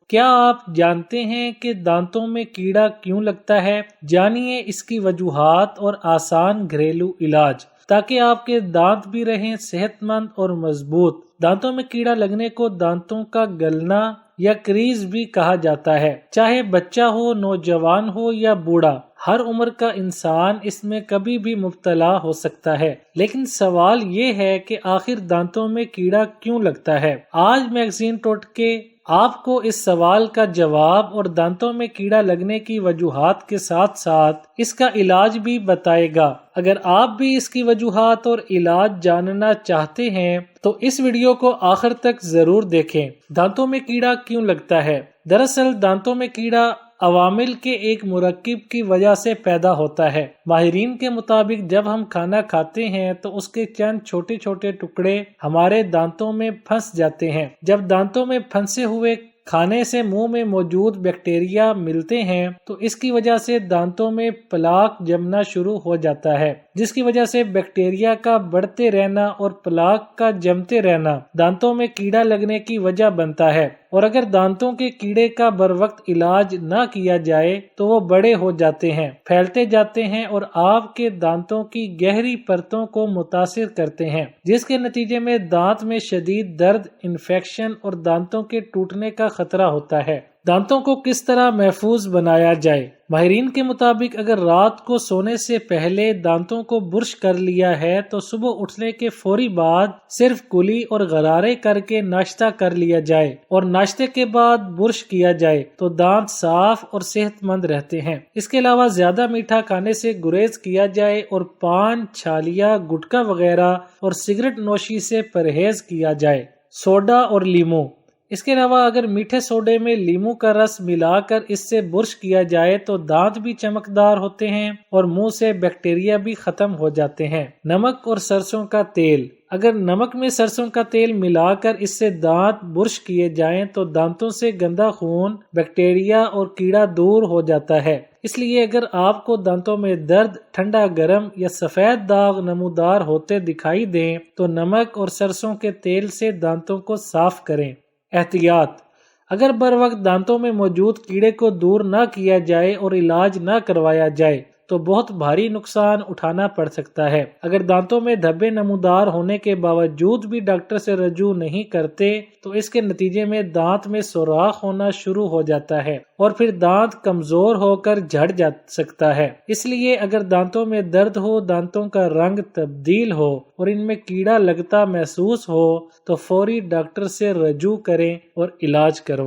کیا آپ جانتے ہیں کہ دانتوں میں کیڑا کیوں لگتا ہے؟ جانیے اس کی وجوہات اور آسان گھریلو علاج تاکہ آپ کے دانت بھی رہیں صحت مند اور مضبوط۔ دانتوں میں کیڑا لگنے کو دانتوں کا گلنا یا کریز بھی کہا جاتا ہے۔ چاہے بچہ ہو، نوجوان ہو یا بوڑھا، ہر عمر کا انسان اس میں کبھی بھی مبتلا ہو سکتا ہے۔ لیکن سوال یہ ہے کہ آخر دانتوں میں کیڑا کیوں لگتا ہے؟ آج میگزین ٹوٹکے آپ کو اس سوال کا جواب اور دانتوں میں کیڑا لگنے کی وجوہات کے ساتھ ساتھ اس کا علاج بھی بتائے گا۔ اگر آپ بھی اس کی وجوہات اور علاج جاننا چاہتے ہیں تو اس ویڈیو کو آخر تک ضرور دیکھیں۔ دانتوں میں کیڑا کیوں لگتا ہے؟ دراصل دانتوں میں کیڑا عوامل کے ایک مرکب کی وجہ سے پیدا ہوتا ہے۔ ماہرین کے مطابق جب ہم کھانا کھاتے ہیں تو اس کے چند چھوٹے چھوٹے ٹکڑے ہمارے دانتوں میں پھنس جاتے ہیں۔ جب دانتوں میں پھنسے ہوئے کھانے سے منہ میں موجود بیکٹیریا ملتے ہیں تو اس کی وجہ سے دانتوں میں پلاک جمنا شروع ہو جاتا ہے، جس کی وجہ سے بیکٹیریا کا بڑھتے رہنا اور پلاک کا جمتے رہنا دانتوں میں کیڑا لگنے کی وجہ بنتا ہے۔ اور اگر دانتوں کے کیڑے کا بر وقت علاج نہ کیا جائے تو وہ بڑے ہو جاتے ہیں، پھیلتے جاتے ہیں اور آپ کے دانتوں کی گہری پرتوں کو متاثر کرتے ہیں، جس کے نتیجے میں دانت میں شدید درد، انفیکشن اور دانتوں کے ٹوٹنے کا خطرہ ہوتا ہے۔ دانتوں کو کس طرح محفوظ بنایا جائے؟ ماہرین کے مطابق اگر رات کو سونے سے پہلے دانتوں کو برش کر لیا ہے تو صبح اٹھنے کے فوری بعد صرف کلی اور غرارے کر کے ناشتہ کر لیا جائے اور ناشتے کے بعد برش کیا جائے تو دانت صاف اور صحت مند رہتے ہیں۔ اس کے علاوہ زیادہ میٹھا کھانے سے گریز کیا جائے اور پان، چھالیا، گٹکا وغیرہ اور سگریٹ نوشی سے پرہیز کیا جائے۔ سوڈا اور لیمو۔ اس کے علاوہ اگر میٹھے سوڈے میں لیمو کا رس ملا کر اس سے برش کیا جائے تو دانت بھی چمکدار ہوتے ہیں اور منہ سے بیکٹیریا بھی ختم ہو جاتے ہیں۔ نمک اور سرسوں کا تیل۔ اگر نمک میں سرسوں کا تیل ملا کر اس سے دانت برش کیے جائیں تو دانتوں سے گندا خون، بیکٹیریا اور کیڑا دور ہو جاتا ہے۔ اس لیے اگر آپ کو دانتوں میں درد، ٹھنڈا گرم یا سفید داغ نمودار ہوتے دکھائی دیں تو نمک اور سرسوں کے تیل سے دانتوں کو صاف کریں۔ احتیاط: اگر بر وقت دانتوں میں موجود کیڑے کو دور نہ کیا جائے اور علاج نہ کروایا جائے تو بہت بھاری نقصان اٹھانا پڑ سکتا ہے۔ اگر دانتوں میں دھبے نمودار ہونے کے باوجود بھی ڈاکٹر سے رجوع نہیں کرتے تو اس کے نتیجے میں دانت میں سوراخ ہونا شروع ہو جاتا ہے اور پھر دانت کمزور ہو کر جھڑ جا سکتا ہے۔ اس لیے اگر دانتوں میں درد ہو، دانتوں کا رنگ تبدیل ہو اور ان میں کیڑا لگتا محسوس ہو تو فوری ڈاکٹر سے رجوع کریں اور علاج کروائیں۔